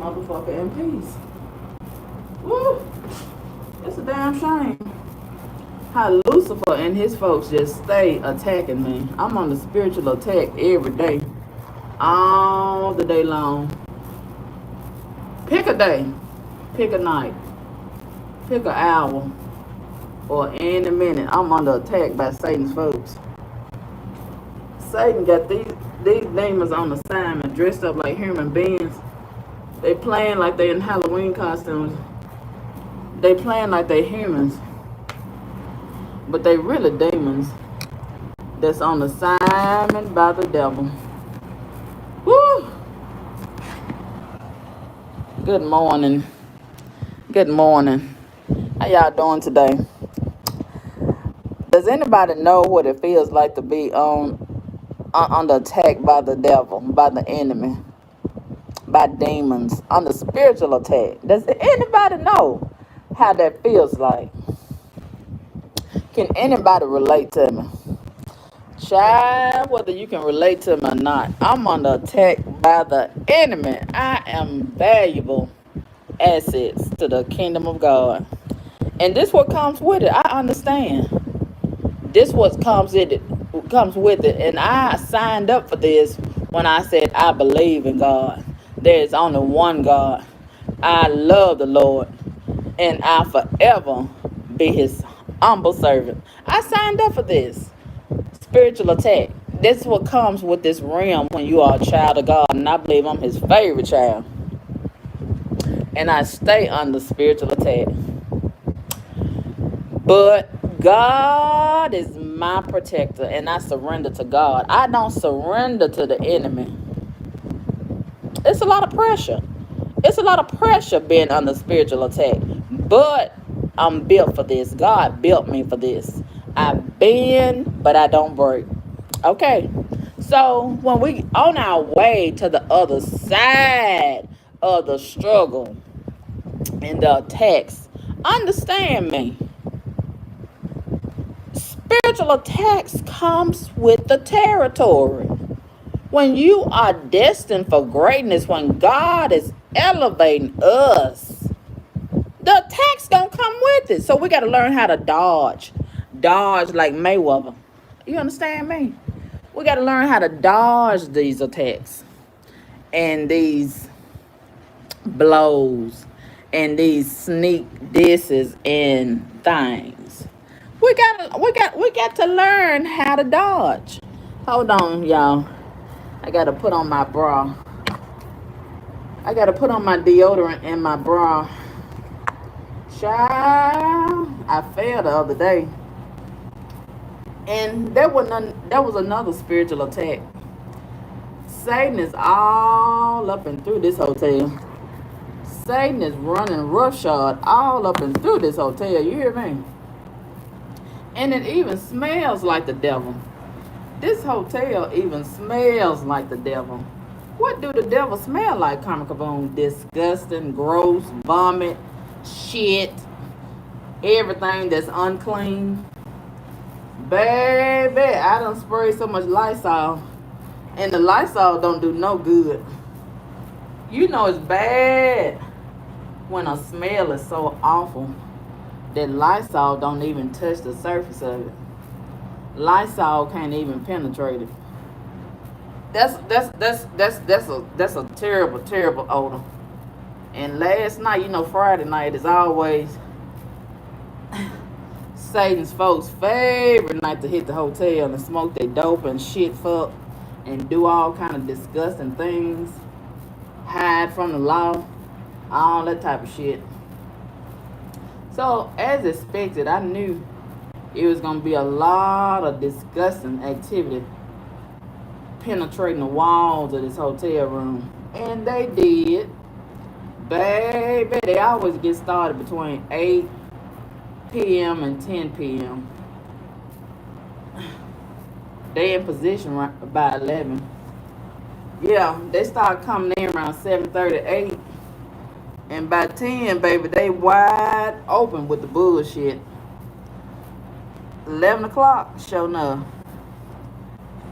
motherfucker in peace. Woo! It's a damn shame how Lucifer and his folks just stay attacking me. I'm on the spiritual attack every day, all the day long. Pick a day, pick a night, pick an hour, or any minute. I'm under attack by Satan's folks. Satan got these demons on assignment, dressed up like human beings. They playing like they in Halloween costumes. They playing like they humans, but they really demons that's on assignment by the devil. Woo! Good morning. Good morning. How y'all doing today? Does anybody know what it feels like to be under attack by the devil, by the enemy, by demons, under spiritual attack? Does anybody know how that feels like? Can anybody relate to me? Child, whether you can relate to me or not, I'm under attack by the enemy. I am valuable assets to the kingdom of God. And this what comes with it. I understand. This what comes with it. And I signed up for this when I said I believe in God. There is only one God. I love the Lord. And I forever be his humble servant. I signed up for this. Spiritual attack. This is what comes with this realm when you are a child of God. And I believe I'm his favorite child. And I stay under spiritual attack. But God is my protector, and I surrender to God. I don't surrender to the enemy. It's a lot of pressure. It's a lot of pressure being under spiritual attack. But I'm built for this. God built me for this. I bend, but I don't break. Okay. So when we on our way to the other side of the struggle and the attacks, understand me. Spiritual attacks comes with the territory. When you are destined for greatness, when God is elevating us, the attacks gonna come with it. So we gotta learn how to dodge like Mayweather. You understand me? We gotta learn how to dodge these attacks and these blows and these sneak disses and things. We got to learn how to dodge. Hold on, y'all. I gotta put on my bra. I gotta put on my deodorant and my bra. Child, I fell the other day, and that was another spiritual attack. Satan is all up and through this hotel. Satan is running roughshod all up and through this hotel. You hear me? And it even smells like the devil. This hotel even smells like the devil. What do the devil smell like, Comic Boom? Disgusting, gross, vomit, shit, everything that's unclean. Baby, I done sprayed so much Lysol, and the Lysol don't do no good. You know it's bad when a smell is so awful that Lysol don't even touch the surface of it. Lysol can't even penetrate it. That's a terrible odor. And last night, Friday night is always Satan's folks' favorite night to hit the hotel and smoke their dope and shit fuck and do all kind of disgusting things, hide from the law, all that type of shit. So, as expected, I knew it was going to be a lot of disgusting activity penetrating the walls of this hotel room. And they did. Baby, they always get started between 8 p.m. and 10 p.m. They in position right by 11. Yeah, they start coming in around 7:30, 8. And by 10, baby, they wide open with the bullshit. 11 o'clock, sure enough.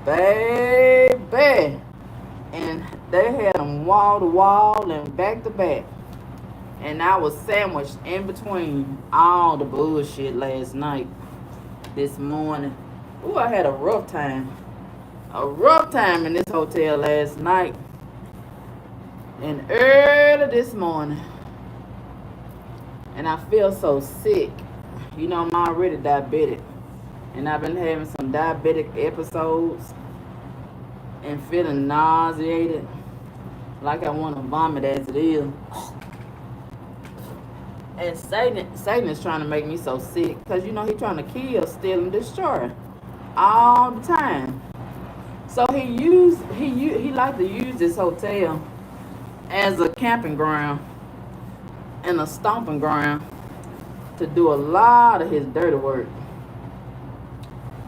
Baby. and they had them wall to wall and back to back. And I was sandwiched in between all the bullshit last night, this morning. Ooh, I had a rough time. A rough time in this hotel last night. And early this morning. And I feel so sick. You know, I'm already diabetic. And I've been having some diabetic episodes and feeling nauseated, like I want to vomit as it is. And Satan is trying to make me so sick because, you know, he's trying to kill, steal, and destroy all the time. So he liked to use this hotel as a camping ground and a stomping ground to do a lot of his dirty work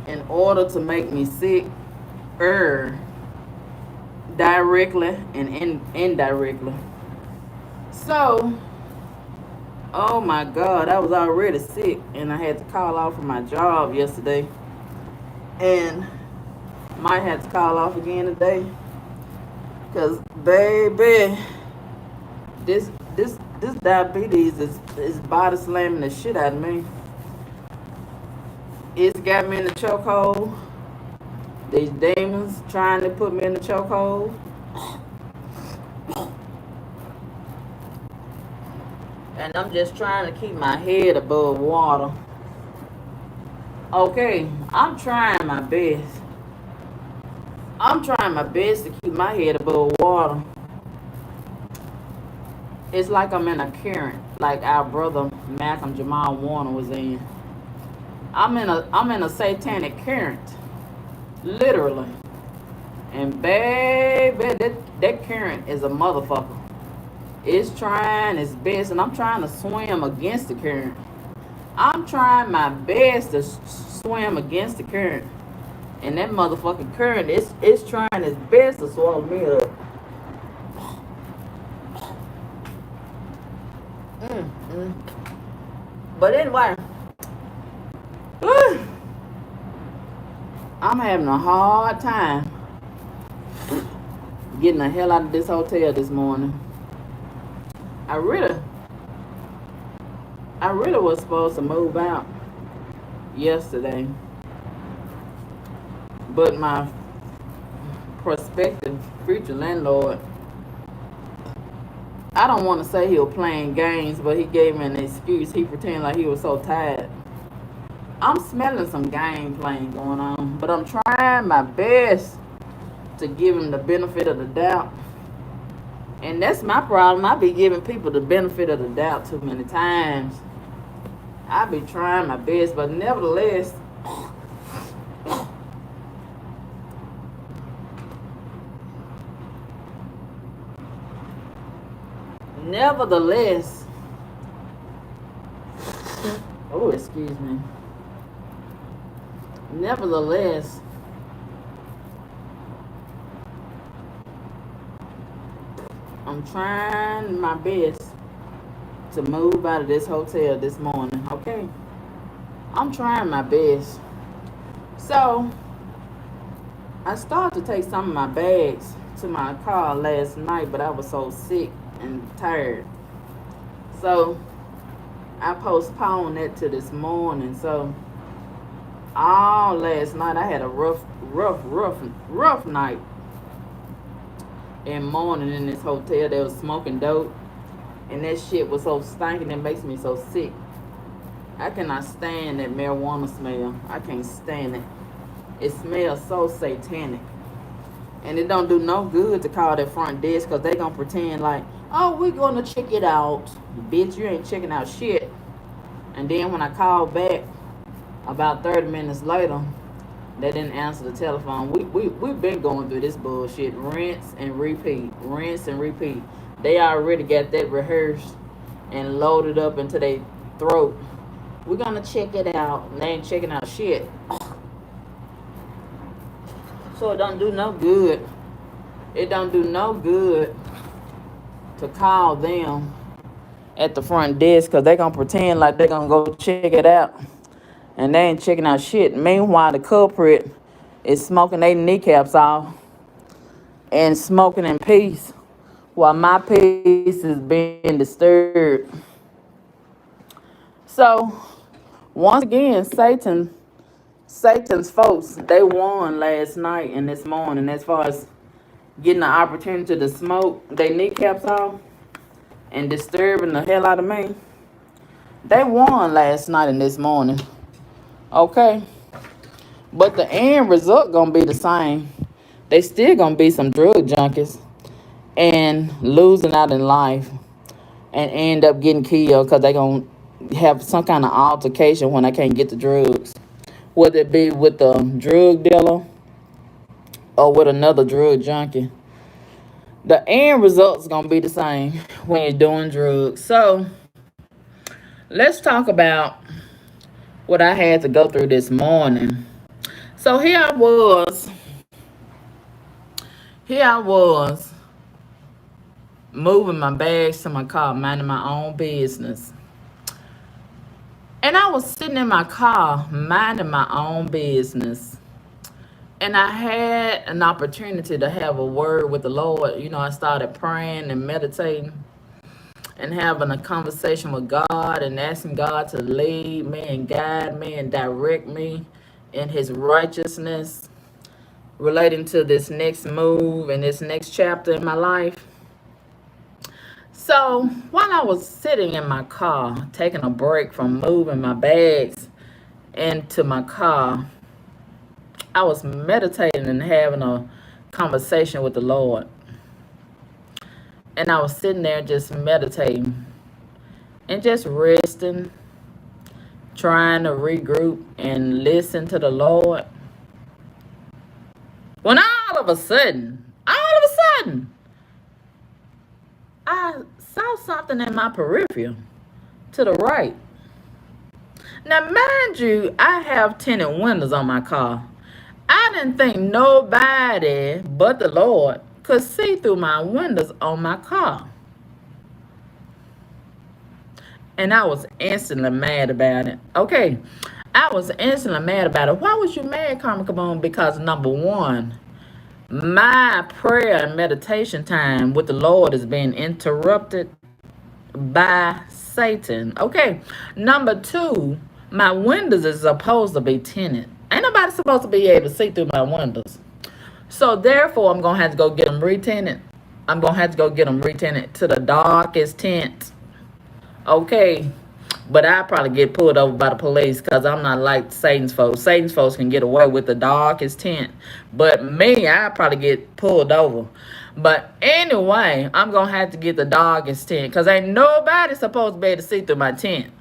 in order to make me sick, directly and indirectly. So, oh my God, I was already sick and I had to call off from my job yesterday. And might have to call off again today. Cause baby, this diabetes is body slamming the shit out of me. It's got me in the chokehold. These demons trying to put me in the chokehold. And I'm just trying to keep my head above water. Okay, I'm trying my best. I'm trying my best to keep my head above water. It's like I'm in a current, like our brother Malcolm Jamal Warner was in. I'm in a satanic current, literally. And baby, that current is a motherfucker. It's trying its best, and I'm trying to swim against the current. I'm trying my best to swim against the current. And that motherfucking current, it's trying its best to swallow me up. But anyway, I'm having a hard time getting the hell out of this hotel this morning. I really was supposed to move out yesterday. But my prospective future landlord, I don't want to say he was playing games, but he gave me an excuse. He pretended like he was so tired. I'm smelling some game playing going on, but I'm trying my best to give him the benefit of the doubt. And that's my problem. I be giving people the benefit of the doubt too many times. I be trying my best, but nevertheless, oh, excuse me. Nevertheless, I'm trying my best to move out of this hotel this morning, okay? I'm trying my best. So, I started to take some of my bags to my car last night, but I was so sick and tired. So, I postponed that to this morning. So, all last night I had a rough night. And morning in this hotel, they was smoking dope. And that shit was so stinking, it makes me so sick. I cannot stand that marijuana smell. I can't stand it. It smells so satanic. And it don't do no good to call that front desk because they gonna pretend like, oh, we're gonna check it out. Bitch, you ain't checking out shit. And then when I called back about 30 minutes later, they didn't answer the telephone. We've been going through this bullshit. Rinse and repeat. Rinse and repeat. They already got that rehearsed and loaded up into their throat. We're gonna check it out. And they ain't checking out shit. So it don't do no good. It don't do no good to call them at the front desk because they gonna pretend like they gonna go check it out. And they ain't checking out shit. Meanwhile, the culprit is smoking their kneecaps off. and smoking in peace while my peace is being disturbed. So once again, Satan's folks, they won last night and this morning as far as getting the opportunity to smoke their kneecaps off and disturbing the hell out of me. They won last night and this morning. Okay. But the end result gonna be the same. They still gonna be some drug junkies and losing out in life and end up getting killed because they gonna have some kind of altercation when they can't get the drugs. Whether it be with the drug dealer or with another drug junkie. The end result's gonna be the same when you're doing drugs. So let's talk about what I had to go through this morning. So here I was moving my bags to my car, minding my own business. And I was sitting in my car, minding my own business. And I had an opportunity to have a word with the Lord. You know, I started praying and meditating and having a conversation with God and asking God to lead me and guide me and direct me in his righteousness relating to this next move and this next chapter in my life. So while I was sitting in my car, taking a break from moving my bags into my car, I was meditating and having a conversation with the Lord. And I was sitting there just meditating and just resting, trying to regroup and listen to the Lord. When all of a sudden, I saw something in my peripheral to the right. Now, mind you, I have tinted windows on my car. I didn't think nobody but the Lord could see through my windows on my car. And I was instantly mad about it. Okay, I was instantly mad about it. Why was you mad, Karma Kaboom? Because number one, my prayer and meditation time with the Lord is being interrupted by Satan. Okay, number two, my windows is supposed to be tinted. Ain't nobody supposed to be able to see through my windows. So therefore, I'm going to have to go get them retinted. I'm going to have to go get them retinted to the darkest tint. Okay, but I probably get pulled over by the police because I'm not like Satan's folks. Satan's folks can get away with the darkest tint. But me, I probably get pulled over. But anyway, I'm going to have to get the darkest tint because ain't nobody supposed to be able to see through my tint.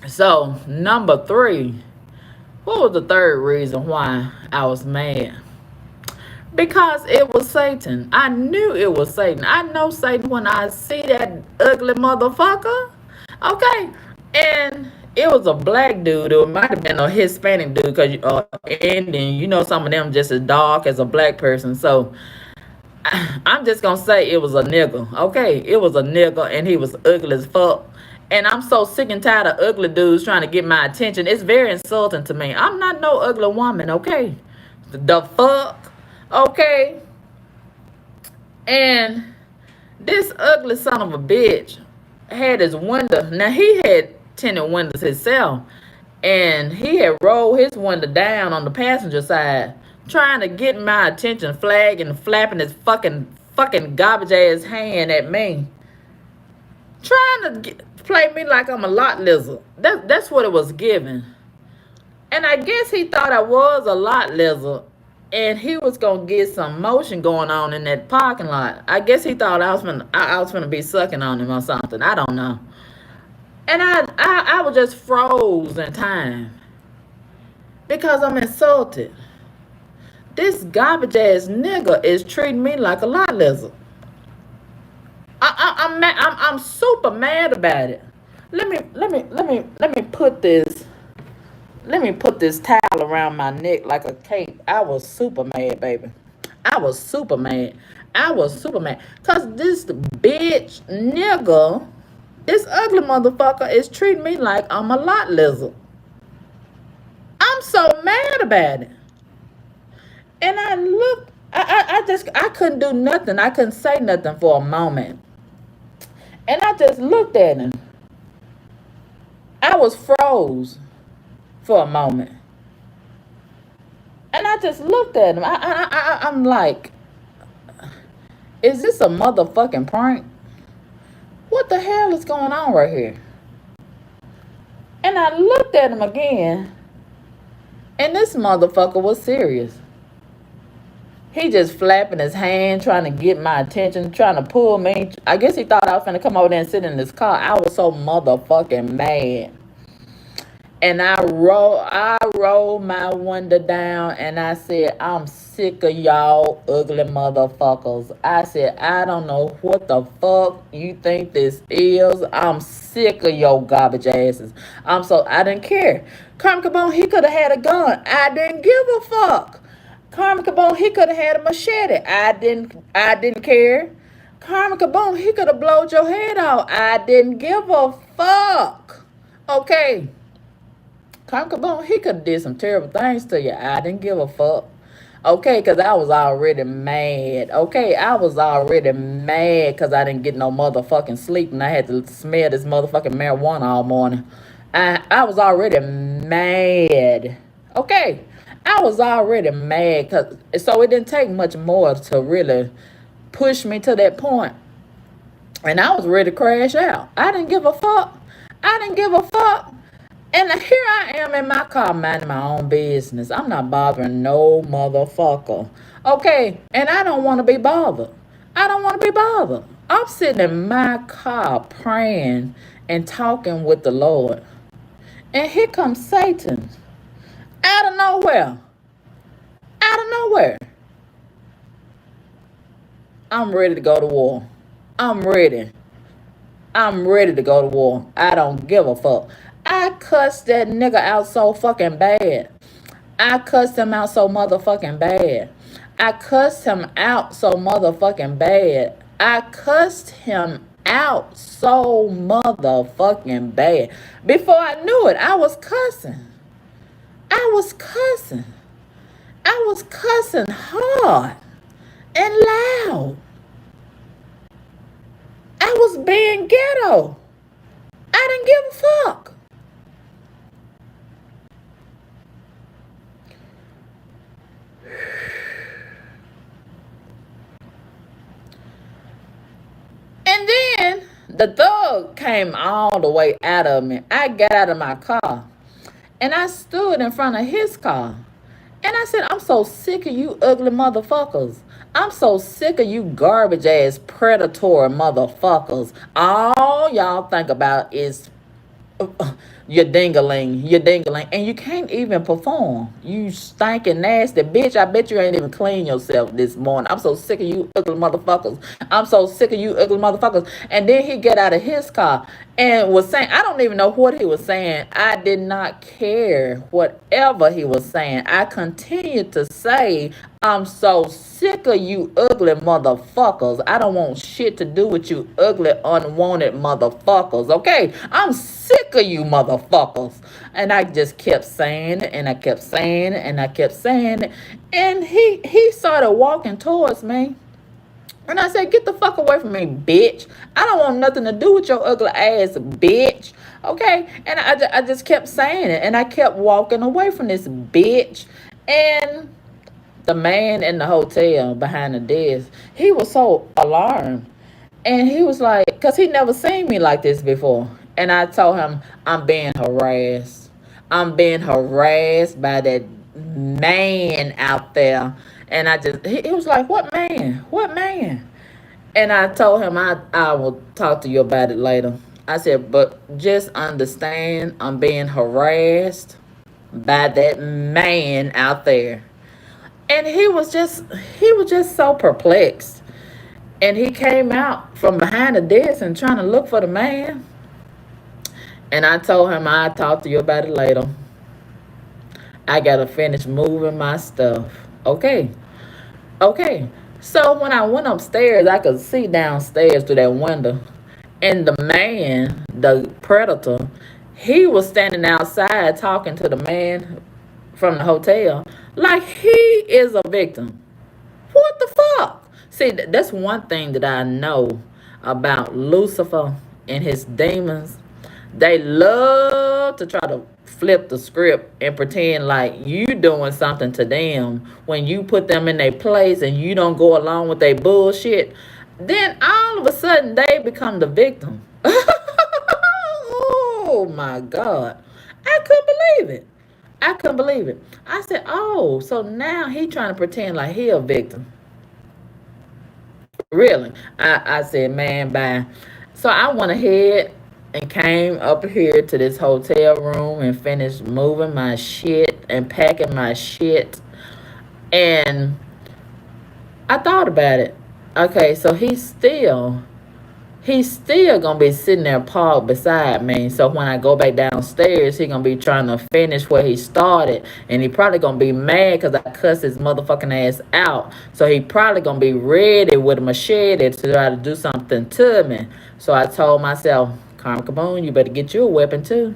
So, number three. What was the third reason why I was mad? Because it was Satan. I knew it was Satan. I know Satan when I see that ugly motherfucker. Okay. And it was a black dude. Or it might have been a Hispanic dude. Because Indian, you know, some of them just as dark as a black person. So I'm just going to say it was a nigga. Okay. It was a nigga and he was ugly as fuck. And I'm so sick and tired of ugly dudes trying to get my attention. It's very insulting to me. I'm not no ugly woman, okay? The fuck? Okay? And this ugly son of a bitch had his window. Now, he had tinted windows himself. And he had rolled his window down on the passenger side, trying to get my attention, flagging and flapping his fucking garbage ass hand at me. Trying to play me like I'm a lot lizard. That's what it was giving. And I guess he thought I was a lot lizard. And he was going to get some motion going on in that parking lot. I guess he thought I was gonna be sucking on him or something. I don't know. And I was just froze in time. Because I'm insulted. This garbage ass nigga is treating me like a lot lizard. I'm super mad about it. Let me put this towel around my neck like a cape. I was super mad, baby. I was super mad. Cause this bitch nigga, this ugly motherfucker is treating me like I'm a lot lizard. I'm so mad about it. And I couldn't do nothing. I couldn't say nothing for a moment. And I just looked at him. I was froze for a moment. And I just looked at him. I'm like, is this a motherfucking prank? What the hell is going on right here? And I looked at him again, and this motherfucker was serious. He just flapping his hand, trying to get my attention, trying to pull me. I guess he thought I was finna come over there and sit in his car. I was so motherfucking mad. And I rolled my window down and I said, I'm sick of y'all ugly motherfuckers. I said, I don't know what the fuck you think this is. I'm sick of your garbage asses. I didn't care. Carmen Cabone, he could have had a gun. I didn't give a fuck. Carmen Cabone, he could have had a machete. I didn't care. Carmen Cabone, he could have blowed your head off. I didn't give a fuck. Okay. Carmen Cabone, he could have did some terrible things to you. I didn't give a fuck. Okay, because I was already mad. Okay, I was already mad because I didn't get no motherfucking sleep and I had to smell this motherfucking marijuana all morning. I was already mad. Okay, I was already mad. So it didn't take much more to really push me to that point. And I was ready to crash out. I didn't give a fuck. I didn't give a fuck. And here I am in my car minding my own business. I'm not bothering no motherfucker. Okay, and I don't want to be bothered. I don't want to be bothered. I'm sitting in my car praying and talking with the Lord. And here comes Satan. Out of nowhere. Out of nowhere. I'm ready to go to war. I'm ready. I'm ready to go to war. I don't give a fuck. I cussed that nigga out so fucking bad. I cussed him out so motherfucking bad. I cussed him out so motherfucking bad. I cussed him out so motherfucking bad. Before I knew it, I was cussing. I was cussing. I was cussing hard and loud. I was being ghetto. I didn't give a fuck. And then the thug came all the way out of me. I got out of my car and I stood in front of his car. And I said, I'm so sick of you ugly motherfuckers. I'm so sick of you garbage ass predatory motherfuckers. All y'all think about is your dingling, and you can't even perform. You stinking nasty bitch. I bet you ain't even clean yourself this morning. I'm so sick of you ugly motherfuckers. I'm so sick of you ugly motherfuckers. And then he get out of his car and was saying, I don't even know what he was saying. I did not care whatever he was saying. I continued to say, I'm so sick of you ugly motherfuckers. I don't want shit to do with you ugly, unwanted motherfuckers. Okay? I'm sick of you motherfuckers. And I just kept saying it, and I kept saying it, and I kept saying it. And he started walking towards me. And I said, get the fuck away from me, bitch. I don't want nothing to do with your ugly ass, bitch. Okay? And I just kept saying it. And I kept walking away from this bitch. And the man in the hotel behind the desk, he was so alarmed. And he was like, because he never seen me like this before. And I told him, I'm being harassed. I'm being harassed by that man out there. And he was like, what man? What man? And I told him, I will talk to you about it later. I said, but just understand, I'm being harassed by that man out there. And he was just so perplexed. And he came out from behind the desk and trying to look for the man. And I told him I'd talk to you about it later. I gotta finish moving my stuff. Okay. Okay. So when I went upstairs, I could see downstairs through that window. And the man, the predator, he was standing outside talking to the man from the hotel like he is a victim What the fuck? See, that's one thing that I know about Lucifer and his demons. They love to try to flip the script and pretend like you doing something to them when you put them in their place and you don't go along with their bullshit. Then all of a sudden they become the victim. Oh my God. I couldn't believe it. I couldn't believe it. I said, oh, so now he trying to pretend like he a victim. Really? I said, man, bye. So I went ahead and came up here to this hotel room and finished moving my shit and packing my shit. And I thought about it. Okay, so he's still gonna be sitting there parked beside me. So when I go back downstairs, he gonna be trying to finish where he started, and he probably gonna be mad because I cussed his motherfucking ass out. So he probably gonna be ready with a machete to try to do something to me. So I told myself, Karma Kaboom, you better get you a weapon too.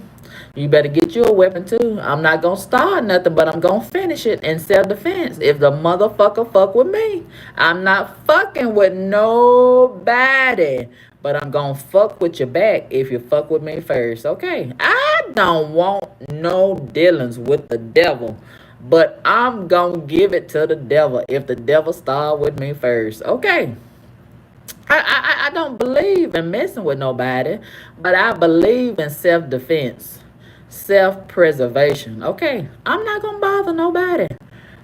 You better get you a weapon too. I'm not gonna start nothing, but I'm gonna finish it in self-defense. If the motherfucker fuck with me, I'm not fucking with nobody. But I'm gonna fuck with your back if you fuck with me first. Okay. I don't want no dealings with the devil. But I'm gonna give it to the devil if the devil start with me first. Okay. I don't believe in messing with nobody, but I believe in self-defense, self-preservation. Okay, I'm not gonna bother nobody,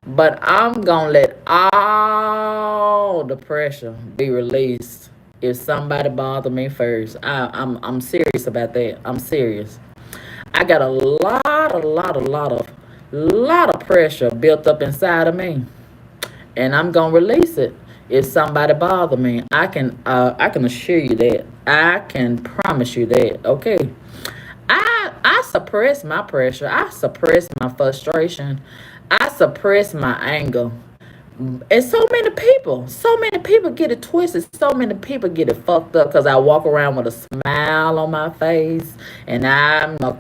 but I'm gonna let all the pressure be released if somebody bother me first. I'm serious about that. I'm serious. I got a lot of pressure built up inside of me, and I'm gonna release it if somebody bother me. I can assure you that. I can promise you that. Okay. I suppress my pressure. I suppress my frustration. I suppress my anger. And so many people get it twisted. So many people get it fucked up because I walk around with a smile on my face and I'm a